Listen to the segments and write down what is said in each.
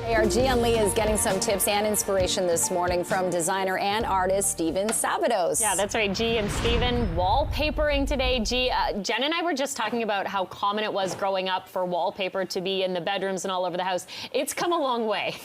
Our Gian Lee is getting some tips and inspiration this morning from designer and artist Steven Sabados. Yeah, that's right, G and Steven wallpapering today. G, Jen and I were just talking about how common it was growing up for wallpaper to be in the bedrooms and all over the house. It's come a long way.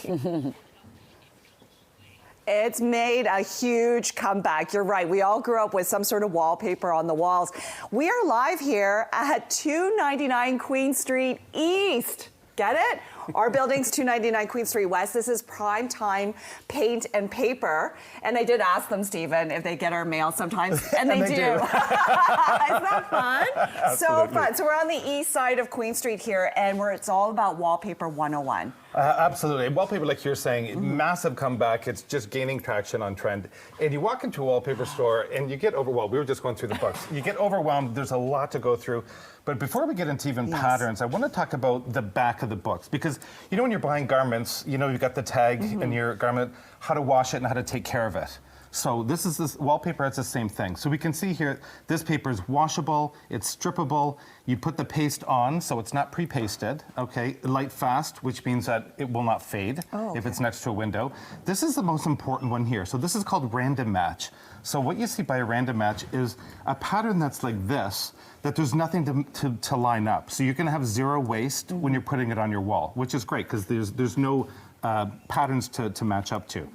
It's made a huge comeback. You're right. We all grew up with some sort of wallpaper on the walls. We are live here at 299 Queen Street East. Get it? Our building's 299 Queen Street West. This is prime time paint and paper. And I did ask them, Stephen, if they get our mail sometimes, and they do. Isn't that fun? So fun. So we're on the east side of Queen Street here, and it's all about Wallpaper 101. Absolutely. Wallpaper, like you're saying, massive comeback. It's just gaining traction on trend. And you walk into a wallpaper store and you get overwhelmed. We were just going through the books. You get overwhelmed. There's a lot to go through. But before we get into even patterns, I want to talk about the back of the books. Because, you know, when you're buying garments, you know, you've got the tag in your garment, how to wash it and how to take care of it. So this wallpaper, it's the same thing. So we can see here, this paper is washable, it's strippable. You put the paste on, so it's not pre-pasted, okay? Light fast, which means that it will not fade if it's next to a window. This is the most important one here. So this is called random match. So what you see by a random match is a pattern that's like this, that there's nothing to line up. So you're gonna have zero waste when you're putting it on your wall, which is great, because there's no patterns to match up to.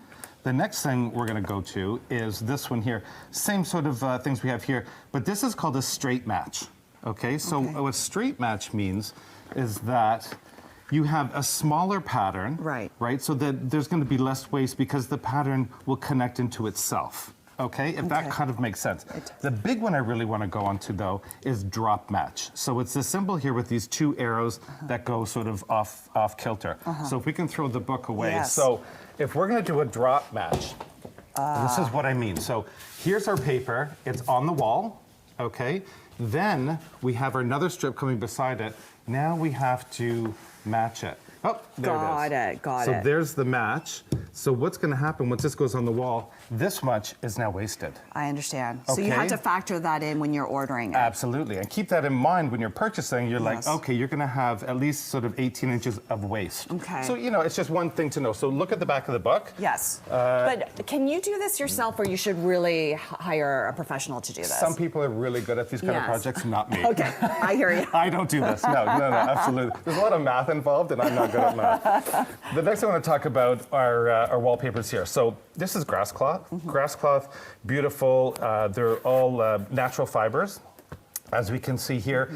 The next thing we're going to go to is this one here. Same sort of things we have here, but this is called a straight match. Okay, so what straight match means is that you have a smaller pattern, right? So that there's going to be less waste because the pattern will connect into itself. Okay, if that kind of makes sense. The big one I really want to go on to, though, is drop match. So it's this symbol here with these two arrows that go sort of off kilter. So if we can throw the book away. So if we're going to do a drop match, this is what I mean. So here's our paper. It's on the wall, okay? Then we have another strip coming beside it. Now we have to match it. Oh, there it is. Got it. So there's the match. So what's going to happen once this goes on the wall, this much is now wasted. I understand. So you have to factor that in when you're ordering it. Absolutely. And keep that in mind when you're purchasing. You're like, okay, you're going to have at least sort of 18 inches of waste. Okay. So, you know, it's just one thing to know. So look at the back of the book. Yes. But can you do this yourself, or you should really hire a professional to do this? Some people are really good at these kind of projects, not me. Okay, I hear you. I don't do this. No, absolutely. There's a lot of math involved, and I'm not good at math. The next thing I want to talk about are wallpapers here. So this is grass cloth. Grass cloth, beautiful. They're all natural fibers, as we can see here.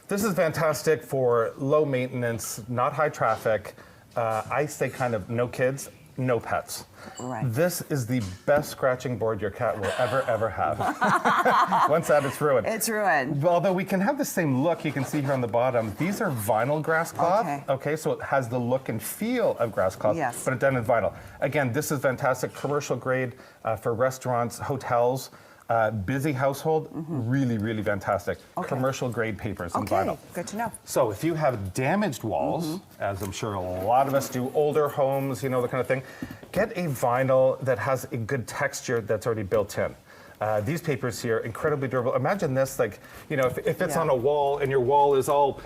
This is fantastic for low maintenance, not high traffic. I say kind of no kids, no pets. This is the best scratching board your cat will ever have. Once that, it's ruined. It's ruined. Although we can have the same look, you can see here on the bottom, these are vinyl grass cloth. Okay, so it has the look and feel of grass cloth, but it's done in vinyl. Again, this is fantastic, commercial grade for restaurants, hotels. Busy household, really fantastic. Commercial grade papers in vinyl. Good to know. So if you have damaged walls, as I'm sure a lot of us do, older homes, you know, the kind of thing, get a vinyl that has a good texture that's already built in. These papers here, incredibly durable. Imagine this, like, you know, if it's on a wall and your wall is all,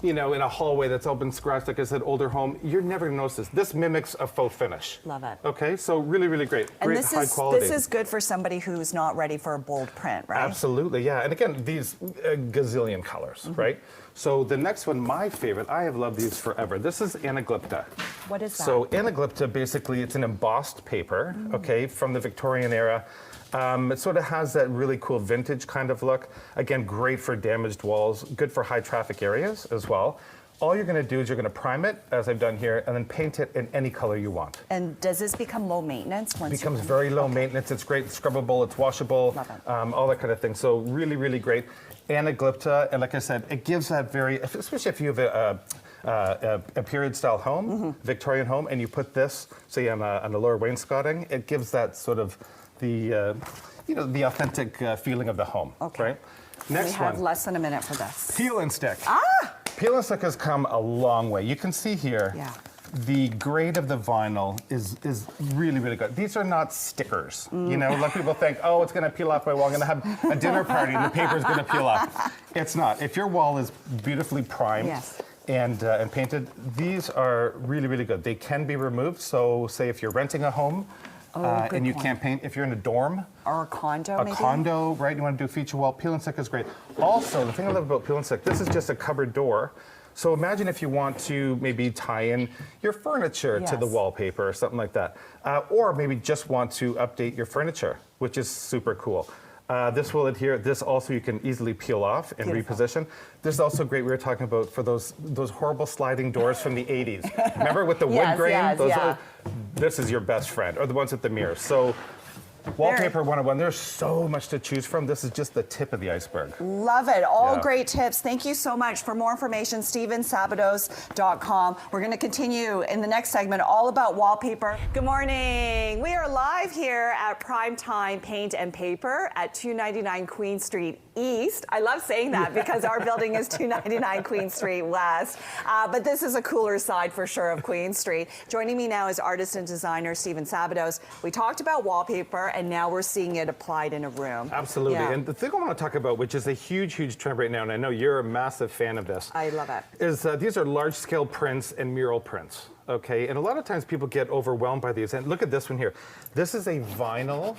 you know, in a hallway that's all been scratched, like I said, older home, you're never gonna notice this. This mimics a faux finish. Love it. Okay, so really great. And great high quality. This is good for somebody who's not ready for a bold print, right? Absolutely, yeah. And again, these gazillion colors, right? So the next one, my favorite, I have loved these forever. This is Anaglypta. What is that? So Anaglypta, basically, it's an embossed paper, okay, from the Victorian era. It sort of has that really cool vintage kind of look. Again, great for damaged walls, good for high traffic areas as well. All you're going to do is you're going to prime it, as I've done here, and then paint it in any color you want. And does this become low maintenance? Once it becomes very low maintenance. It's great, it's scrubbable, it's washable, all that kind of thing. So really great. Anaglypta, and like I said, it gives that very, especially if you have a period style home, Victorian home, and you put this, say on a lower wainscoting, it gives that sort of the, you know, the authentic feeling of the home, right? Next we have less than a minute for this. Peel and stick. Peel and stick has come a long way. You can see here, the grade of the vinyl is really good. These are not stickers. You know, like people think, oh, it's gonna peel off my wall. I'm gonna have a dinner party and the paper's gonna peel off. It's not. If your wall is beautifully primed, and painted. These are really, really good. They can be removed. So say if you're renting a home and you can't paint, if you're in a dorm. Or a condo, maybe? A condo, right? You want to do feature wall. Peel and stick is great. Also, the thing I love about peel and stick, this is just a cupboard door. So imagine if you want to maybe tie in your furniture to the wallpaper or something like that. Or maybe just want to update your furniture, which is super cool. This will adhere. This also you can easily peel off and reposition. This is also great. We were talking about for those horrible sliding doors from the 80s. Remember with the wood grain? This is your best friend, or the ones with the mirrors. So Wallpaper 101, there's so much to choose from. This is just the tip of the iceberg. Love it. All great tips. Thank you so much. For more information, StevenSabados.com. We're going to continue in the next segment, all about wallpaper. Good morning. We are live here at Primetime Paint and Paper at 299 Queen Street East. I love saying that because our building is 299 Queen Street West. But this is a cooler side for sure of Queen Street. Joining me now is artist and designer Steven Sabados. We talked about wallpaper, and now we're seeing it applied in a room. Absolutely. And the thing I want to talk about, which is a huge, huge trend right now, and I know you're a massive fan of this. I love it. Is these are large-scale prints and mural prints. Okay, and a lot of times people get overwhelmed by these. And look at this one here. This is a vinyl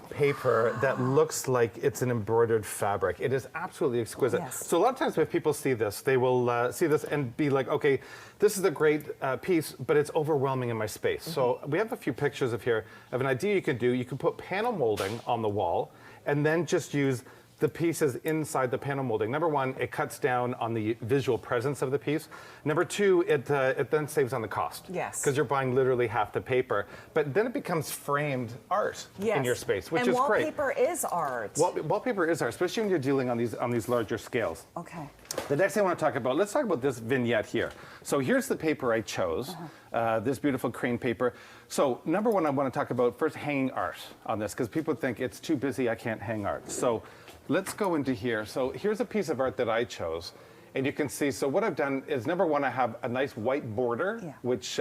paper that looks like it's an embroidered fabric. It is absolutely exquisite. Yes. So a lot of times when people see this, they will see this and be like, okay, this is a great piece, but it's overwhelming in my space. So we have a few pictures of here of an idea you can do. You can put panel molding on the wall and then just use the pieces inside the panel molding. Number one, it cuts down on the visual presence of the piece. Number two, it then saves on the cost. Yes. Because you're buying literally half the paper. But then it becomes framed art in your space, which is great. And wallpaper is art. Wallpaper is art, especially when you're dealing on these larger scales. Okay. The next thing I want to talk about, let's talk about this vignette here. So here's the paper I chose, this beautiful crane paper. So number one, I want to talk about first hanging art on this, because people think it's too busy, I can't hang art. So let's go into here. So here's a piece of art that I chose. And you can see, so what I've done is, number one, I have a nice white border, which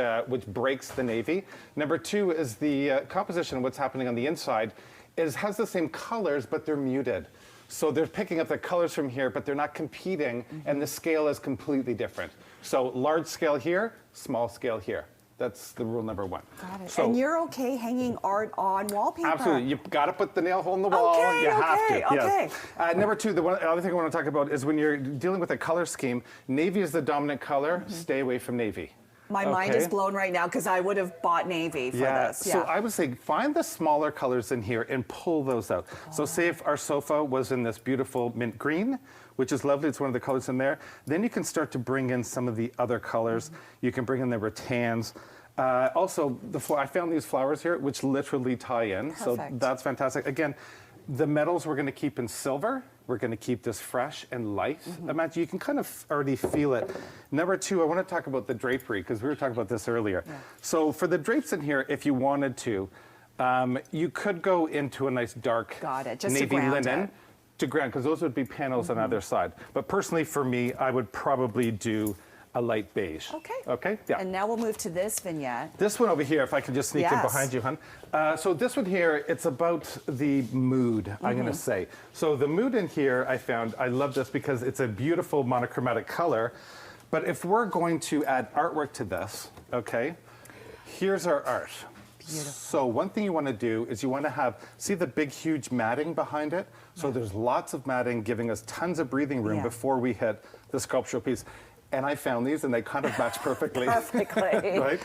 breaks the navy. Number two is the composition, what's happening on the inside, has the same colors, but they're muted. So they're picking up the colors from here, but they're not competing, and the scale is completely different. So large scale here, small scale here. That's the rule number one. Got it. So, and you're okay hanging art on wallpaper? Absolutely. You've got to put the nail hole in the wall. You have to. Okay. Yes. Number two, the other thing I want to talk about is when you're dealing with a color scheme, navy is the dominant color. Stay away from navy. My mind is blown right now because I would have bought navy for this. So I would say find the smaller colors in here and pull those out. So say if our sofa was in this beautiful mint green, which is lovely, it's one of the colors in there, then you can start to bring in some of the other colors. You can bring in the rattans. Also, I found these flowers here, which literally tie in. Perfect. So that's fantastic. Again, the metals we're going to keep in silver. We're going to keep this fresh and light. Imagine, you can kind of already feel it. Number two, I want to talk about the drapery, because we were talking about this earlier. So for the drapes in here, if you wanted to, you could go into a nice dark navy linen to ground, because those would be panels on either side. But personally, for me, I would probably do a light beige. Okay. Okay? Yeah. And now we'll move to this vignette. This one over here, if I could just sneak in behind you, hon. So this one here, it's about the mood, I'm going to say. So the mood in here, I love this because it's a beautiful monochromatic color. But if we're going to add artwork to this, okay, here's our art. Beautiful. So one thing you want to do is you want to see the big, huge matting behind it. So there's lots of matting giving us tons of breathing room before we hit the sculptural piece. And I found these, and they kind of match perfectly. Right?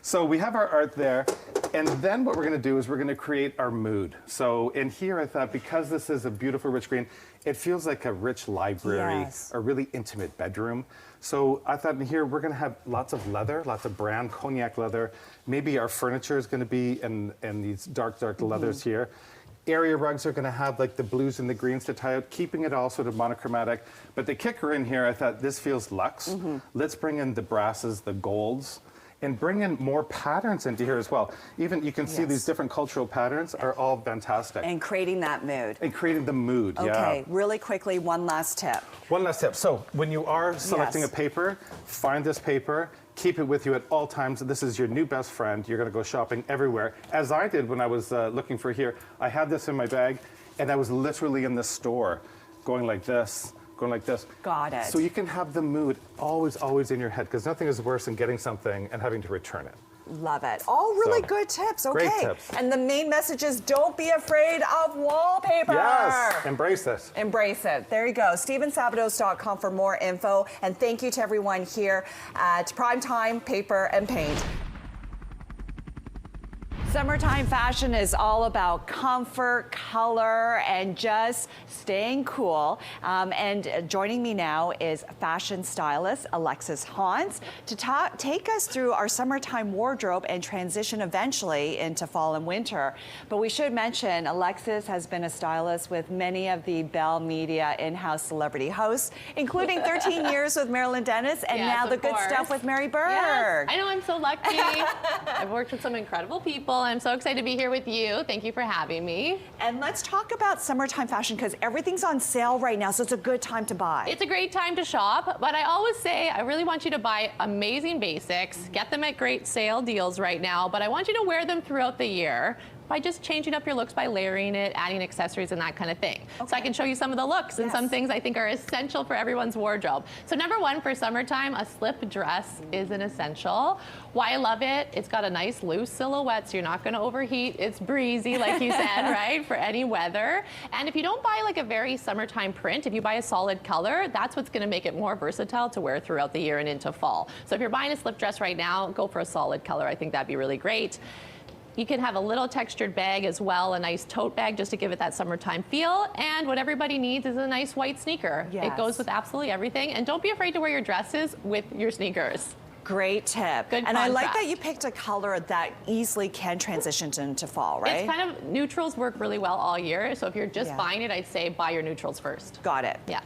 So we have our art there, and then what we're going to do is we're going to create our mood. So in here, I thought, because this is a beautiful rich green, it feels like a rich library, a really intimate bedroom. So I thought in here, we're going to have lots of leather, lots of brown cognac leather. Maybe our furniture is going to be in these dark leathers here. Area rugs are going to have like the blues and the greens to tie out, keeping it all sort of monochromatic. But the kicker in here, I thought this feels luxe. Let's bring in the brasses, the golds, and bring in more patterns into here as well. Even you can see these different cultural patterns are all fantastic. And creating that mood. And creating the mood, Okay, really quickly, one last tip. One last tip. So when you are selecting a paper, find this paper. Keep it with you at all times. This is your new best friend. You're going to go shopping everywhere. As I did when I was looking for here, I had this in my bag, and I was literally in the store going like this, going like this. Got it. So you can have the mood always in your head, because nothing is worse than getting something and having to return it. Love it. All really So, good tips. Okay. great tips. And the main message is don't be afraid of wallpaper. Yes, embrace this. Embrace it. There you go. StephenSabados.com for more info. And thank you to everyone here at Primetime Paper and Paint. Summertime fashion is all about comfort, color, and just staying cool. And joining me now is fashion stylist Alexis Hans to take us through our summertime wardrobe and transition eventually into fall and winter. But we should mention Alexis has been a stylist with many of the Bell Media in-house celebrity hosts, including 13 years with Marilyn Dennis, and Yes, now the of good course. stuff with Mary Berg. Yes, I know, I'm so lucky. I've worked with some incredible people. I'm so excited to be here with you. Thank you for having me. And let's talk about summertime fashion, because everything's on sale right now, so it's a good time to buy. It's a great time to shop, but I always say I really want you to buy amazing basics, get them at great sale deals right now, but I want you to wear them throughout the year by just changing up your looks by layering it, adding accessories and that kind of thing. Okay. So I can show you some of the looks and some things I think are essential for everyone's wardrobe. So number one, for summertime, a slip dress is an essential. Why I love it, it's got a nice loose silhouette, so you're not gonna overheat. It's breezy, like you said, right, for any weather. And if you don't buy like a very summertime print, if you buy a solid color, that's what's gonna make it more versatile to wear throughout the year and into fall. So if you're buying a slip dress right now, go for a solid color. I think that'd be really great. You can have a little textured bag as well, a nice tote bag just to give it that summertime feel. And what everybody needs is a nice white sneaker. Yes. It goes with absolutely everything. And don't be afraid to wear your dresses with your sneakers. Great tip. Good and I like that contrast. you picked a color that easily can transition into fall, right? It's kind of, neutrals work really well all year. So if you're just buying it, I'd say buy your neutrals first. Got it. Yeah.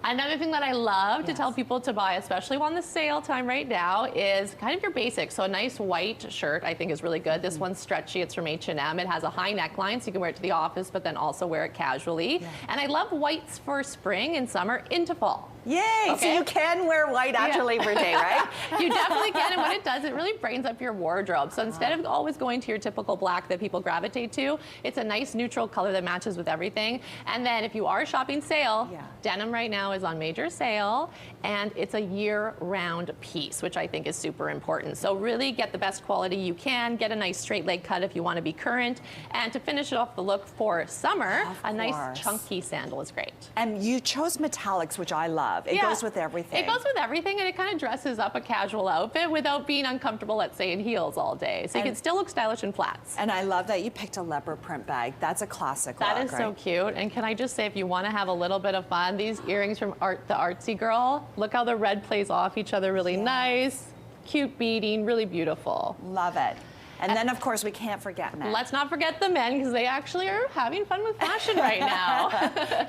Another thing that I love to tell people to buy, especially on the sale time right now, is kind of your basics. So a nice white shirt I think is really good. This one's stretchy, it's from H&M. It has a high neckline so you can wear it to the office, but then also wear it casually. And I love whites for spring and summer into fall. Yay! So Okay. you can wear white after Labor Day, right? You definitely can, and what it does, it really brightens up your wardrobe. So instead of always going to your typical black that people gravitate to, it's a nice neutral color that matches with everything. And then if you are shopping sale, denim right now is on major sale, and it's a year-round piece, which I think is super important. So really get the best quality you can, get a nice straight leg cut if you want to be current, and to finish it off the look for summer, a nice chunky sandal is great. And you chose metallics, which I love. It goes with everything. It goes with everything, and it kind of dresses up a casual outfit without being uncomfortable, let's say, in heels all day. So you can still look stylish in flats. And I love that you picked a leopard print bag. That's a classic look, That is so cute. And can I just say, if you want to have a little bit of fun, these earrings from the Artsy Girl, look how the red plays off each other really nice. Cute beading, really beautiful. Love it. And then, of course, we can't forget men. Let's not forget the men, because they actually are having fun with fashion right now.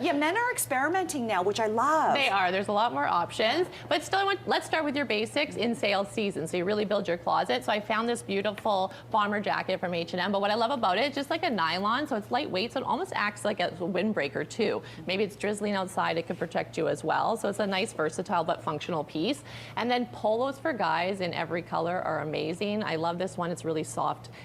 Yeah, men are experimenting now, which I love. They are. There's a lot more options. But still, let's start with your basics in sale season, so you really build your closet. So I found this beautiful bomber jacket from H&M, but what I love about it, it's just like a nylon, so it's lightweight, so it almost acts like a windbreaker too. Maybe it's drizzling outside, it can protect you as well. So it's a nice, versatile, but functional piece. And then polos for guys in every color are amazing. I love this one. It's really soft.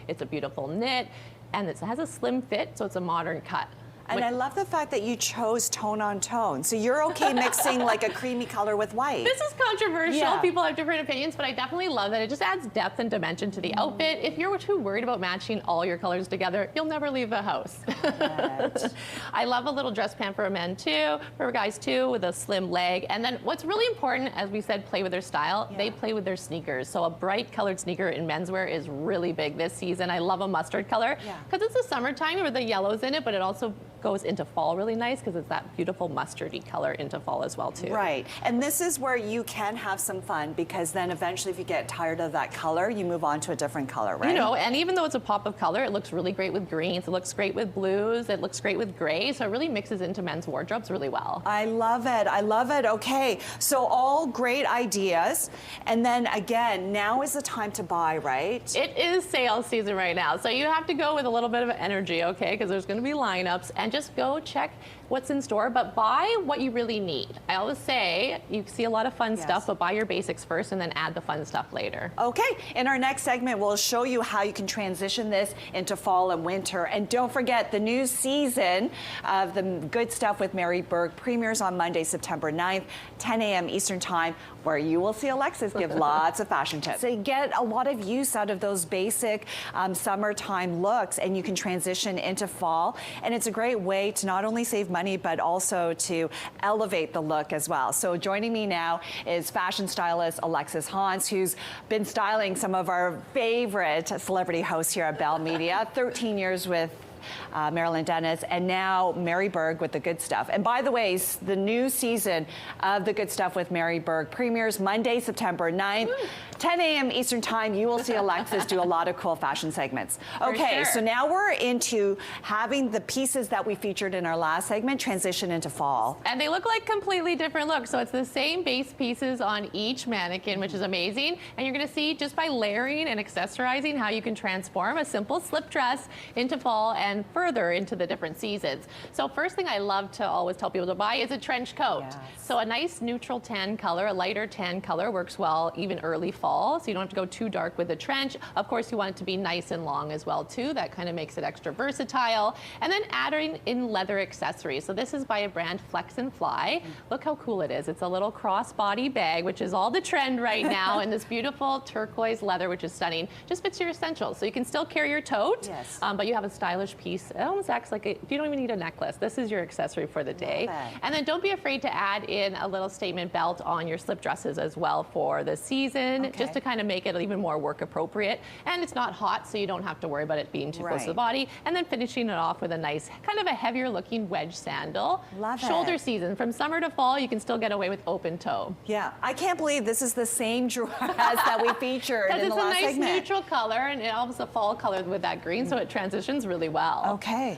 It's a beautiful knit, and it has a slim fit, so it's a modern cut. And I love the fact that you chose tone on tone. So you're okay mixing like a creamy color with white. This is controversial. Yeah. People have different opinions, but I definitely love that. It just adds depth and dimension to the outfit. If you're too worried about matching all your colors together, you'll never leave the house. I love a little dress pant for men too, for guys too, with a slim leg. And then what's really important, as we said, play with their style. They play with their sneakers. So a bright colored sneaker in menswear is really big this season. I love a mustard color because it's the summertime with the yellows in it, but it also goes into fall really nice because it's that beautiful mustardy color into fall as well too. Right, and this is where you can have some fun, because then eventually if you get tired of that color, you move on to a different color, right? You know, and even though it's a pop of color, it looks really great with greens, it looks great with blues, it looks great with gray, so it really mixes into men's wardrobes really well. I love it, I love it. Okay, so all great ideas, and then again, now is the time to buy, right? It is sales season right now, so you have to go with a little bit of energy, okay, because there's going to be lineups, and just go check what's in store, but buy what you really need. I always say you see a lot of fun stuff, but buy your basics first and then add the fun stuff later. Okay, in our next segment, we'll show you how you can transition this into fall and winter. And don't forget, the new season of The Good Stuff with Mary Berg premieres on Monday, September 9th, 10 a.m. Eastern Time, where you will see Alexis give lots of fashion tips. So you get a lot of use out of those basic summertime looks, and you can transition into fall. And it's a great way to not only save money, but also to elevate the look as well. So joining me now is fashion stylist Alexis Hans, who's been styling some of our favorite celebrity hosts here at Bell Media, 13 years with Marilyn Dennis, and now Mary Berg with The Good Stuff. And by the way, the new season of The Good Stuff with Mary Berg premieres Monday, September 9th, 10 a.m. Eastern Time. You will see Alexis do a lot of cool fashion segments. Okay, so now we're into having the pieces that we featured in our last segment transition into fall. And they look like completely different looks. So it's the same base pieces on each mannequin, which is amazing. And you're gonna see just by layering and accessorizing how you can transform a simple slip dress into fall and further into the different seasons. So first thing I love to always tell people to buy is a trench coat. So a nice neutral tan color, a lighter tan color works well even early fall, so you don't have to go too dark with the trench. Of course, you want it to be nice and long as well too. That kind of makes it extra versatile. And then adding in leather accessories. So this is by a brand Flex and Fly. Look how cool it is. It's a little crossbody bag, which is all the trend right now, and this beautiful turquoise leather, which is stunning. Just fits your essentials. So you can still carry your tote, but you have a stylish piece. It almost acts like you don't even need a necklace. This is your accessory for the day. And then don't be afraid to add in a little statement belt on your slip dresses as well for the season, just to kind of make it even more work appropriate. And it's not hot, so you don't have to worry about it being too close to the body. And then finishing it off with a nice, kind of a heavier looking wedge sandal. Shoulder season. From summer to fall, you can still get away with open toe. Yeah, I can't believe this is the same dress that we featured in the last segment. Because it's a nice neutral color, and it almost a fall color with that green, so it transitions really well. Okay.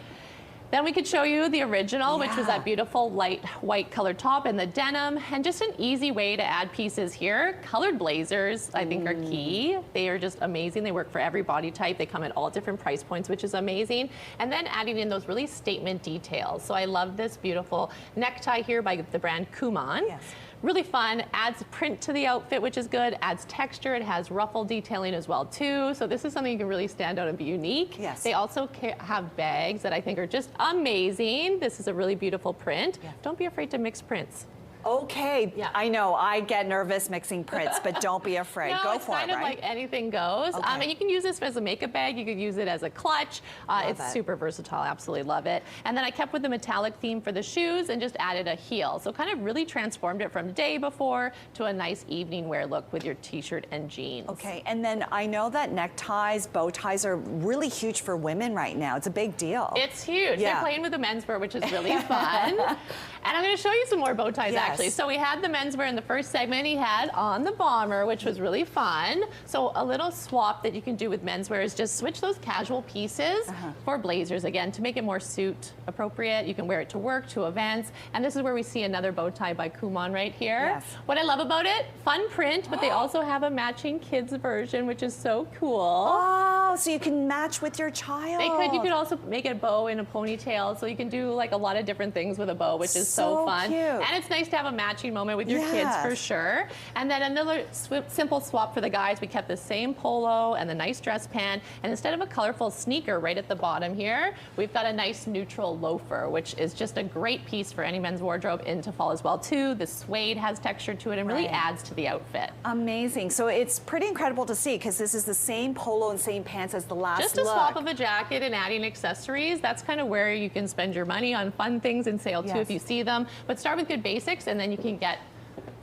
Then we could show you the original, which was that beautiful light white colored top and the denim, and just an easy way to add pieces here. Colored blazers, I think, are key. They are just amazing. They work for every body type. They come at all different price points, which is amazing. And then adding in those really statement details. So I love this beautiful necktie here by the brand Kumon. Really fun, adds print to the outfit, which is good, adds texture. It has ruffle detailing as well too. So this is something you can really stand out and be unique. They also have bags that I think are just amazing. This is a really beautiful print. Don't be afraid to mix prints. Okay, I know, I get nervous mixing prints, but don't be afraid. No, Go it's for it, kind of like anything goes. And you can use this as a makeup bag. You could use it as a clutch. It's super versatile. Absolutely love it. And then I kept with the metallic theme for the shoes and just added a heel. So kind of really transformed it from day before to a nice evening wear look with your t-shirt and jeans. Okay, and then I know that neckties, bow ties are really huge for women right now. It's a big deal. It's huge. They're playing with the menswear, which is really fun. And I'm going to show you some more bow ties actually. So we had the menswear in the first segment. He had on the bomber, which was really fun. So a little swap that you can do with menswear is just switch those casual pieces for blazers again to make it more suit appropriate. You can wear it to work, to events. And this is where we see another bow tie by Kumon right here. What I love about it, fun print, but they also have a matching kids version, which is so cool. Oh, so you can match with your child. They could. You could also make a bow in a ponytail, so you can do like a lot of different things with a bow, which is so fun. Cute. And it's nice to have a matching moment with your kids for sure. And then another simple swap for the guys. We kept the same polo and the nice dress pant, and instead of a colorful sneaker right at the bottom here, we've got a nice neutral loafer, which is just a great piece for any men's wardrobe into fall as well too. The suede has texture to it and really adds to the outfit. Amazing. So it's pretty incredible to see because this is the same polo and same pants as the last Just a swap of a jacket and adding accessories. That's kind of where you can spend your money on fun things in sale too if you see them. But start with good basics and then you can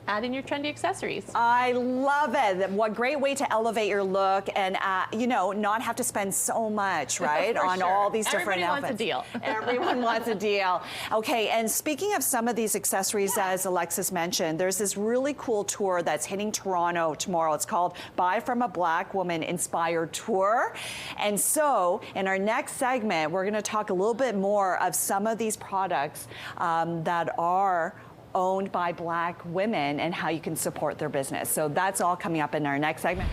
add in your trendy accessories. I love it. What great way to elevate your look and, you know, not have to spend so much, right, on all these different outfits. Everybody wants a deal. Everyone wants a deal. Okay, and speaking of some of these accessories, as Alexis mentioned, there's this really cool tour that's hitting Toronto tomorrow. It's called Buy From a Black Woman Inspired Tour. And so, in our next segment, we're going to talk a little bit more of some of these products that are owned by Black women and how you can support their business. So that's all coming up in our next segment.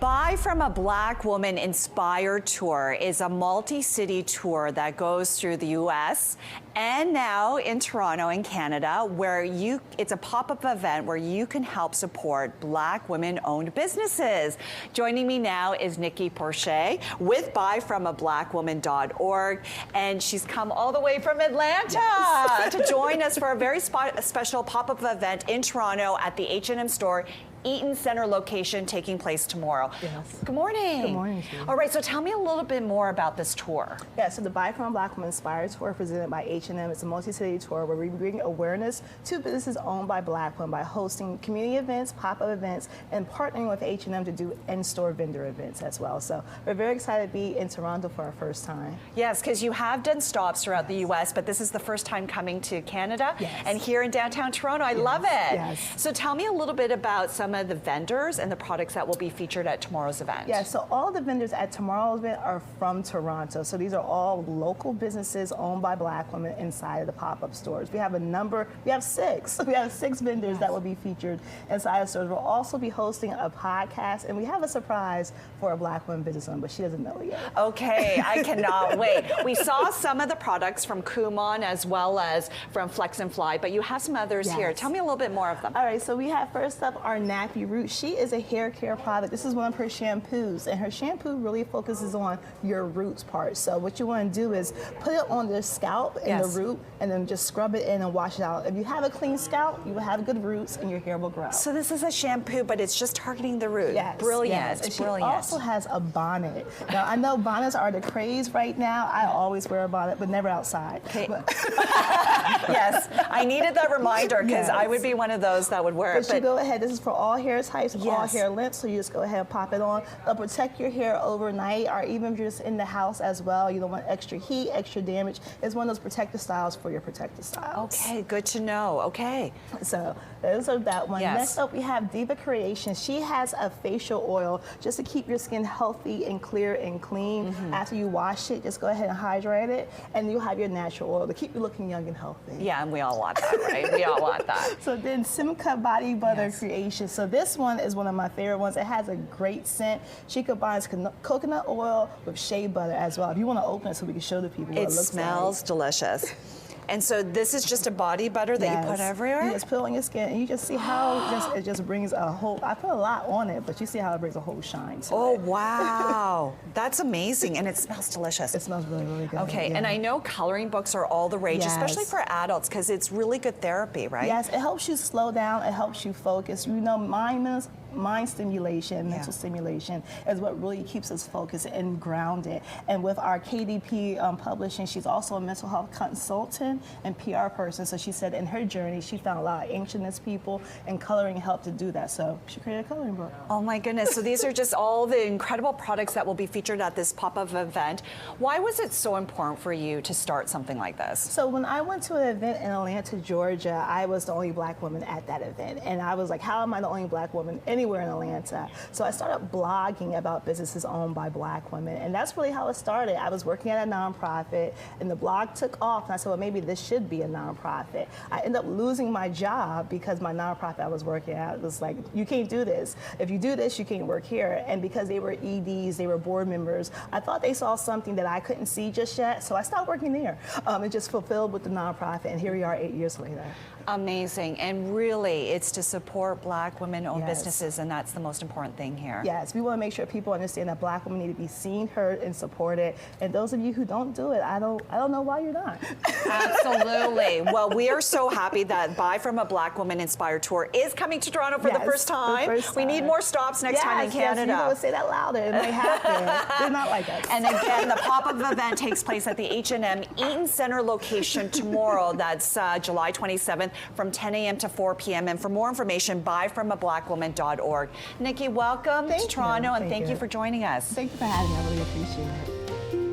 Buy from a Black Woman Inspired Tour is a multi-city tour that goes through the U.S. and now in Toronto in Canada, where it's a pop-up event where you can help support Black women-owned businesses. Joining me now is Nikki Porcher with buyfromablackwoman.org, and she's come all the way from Atlanta to join us for a very special pop-up event in Toronto at the H&M store Eaton Center location taking place tomorrow. Yes. Good morning. Good morning, Steve. All right, so tell me a little bit more about this tour. Yeah, so the Buy From a Black Woman Inspired Tour presented by H&M. It's a multi-city tour where we bring awareness to businesses owned by Black women by hosting community events, pop-up events, and partnering with H&M to do in-store vendor events as well. So we're very excited to be in Toronto for our first time. Yes, because you have done stops throughout the U.S., but this is the first time coming to Canada. Yes. And here in downtown Toronto. I love it. Yes. So tell me a little bit about some of the vendors and the products that will be featured at tomorrow's event. Yeah, so all the vendors at tomorrow's event are from Toronto. So these are all local businesses owned by Black women inside of the pop-up stores. We have six. We have six vendors that will be featured inside the stores. We'll also be hosting a podcast, and we have a surprise for a Black woman business owner, but she doesn't know it yet. Okay, I cannot wait. We saw some of the products from Kumon as well as from Flex and Fly, but you have some others here. Tell me a little bit more of them. All right, so we have first up our Nappy Root. She is a hair care product. This is one of her shampoos, and her shampoo really focuses on your roots part. So what you want to do is put it on the scalp and the root, and then just scrub it in and wash it out. If you have a clean scalp, you will have good roots, and your hair will grow. So this is a shampoo, but it's just targeting the root. Yes, brilliant. yes. And she brilliant. also has a bonnet. Now I know bonnets are the craze right now. I always wear a bonnet, but never outside. Okay. Yes, I needed that reminder because I would be one of those that would wear it. But you go ahead. This is for all hair types, all Yes. hair lengths. So you just go ahead and pop it on. It'll protect your hair overnight, or even if you're just in the house as well. You don't want extra heat, extra damage. It's one of those protective styles for your protective styles. Okay, good to know. Okay. So those are that one. Yes. Next up, we have Diva Creations. She has a facial oil just to keep your skin healthy and clear and clean. After you wash it, just go ahead and hydrate it, and you'll have your natural oil to keep you looking young and healthy. Yeah, and we all want that, right? We all want that. So then Simca Body Butter Creation. So this one is one of my favorite ones. It has a great scent. She combines coconut oil with shea butter as well. If you want to open it so we can show the people what it looks like. It smells delicious. And so this is just a body butter that you put everywhere? You just put it on your skin, and you just see how it just brings a whole, I put a lot on it, but you see how it brings a whole shine to it. Oh, wow. That's amazing, and it smells delicious. It smells really, really good. Okay, yeah. and I know coloring books are all the rage, especially for adults, because it's really good therapy, right? Yes, it helps you slow down, it helps you focus. You know, mind stimulation, mental stimulation is what really keeps us focused and grounded. And with our KDP publishing, she's also a mental health consultant and PR person. So she said in her journey, she found a lot of anxious people, and coloring helped to do that. So she created a coloring book. Oh my goodness, so these are just all the incredible products that will be featured at this pop-up event. Why was it so important for you to start something like this? So when I went to an event in Atlanta, Georgia, I was the only Black woman at that event. And I was like, how am I the only Black woman anywhere in Atlanta? So I started blogging about businesses owned by Black women. And that's really how it started. I was working at a nonprofit, and the blog took off. And I said, well, maybe this should be a nonprofit. I ended up losing my job because my nonprofit I was working at was like, you can't do this. If you do this, you can't work here. And because they were EDs, they were board members, I thought they saw something that I couldn't see just yet. So I stopped working there. It just fulfilled with the nonprofit. And here we are 8 years later. Amazing, and really, it's to support Black women-owned businesses, and that's the most important thing here. Yes, we want to make sure people understand that Black women need to be seen, heard, and supported. And those of you who don't do it, I don't know why you're not. Absolutely. Well, we are so happy that Buy From a Black Woman Inspired Tour is coming to Toronto for the first time. We need more stops next time in Canada. Yes, you would say that louder. It might happen. They're not like us. And again, the pop-up event takes place at the H&M Eaton Center location tomorrow. That's July 27th. From 10 a.m. to 4 p.m. And for more information, buyfromablackwoman.org. Nikki, welcome to Toronto, and thank you for joining us. Thank you for having me. I really appreciate it.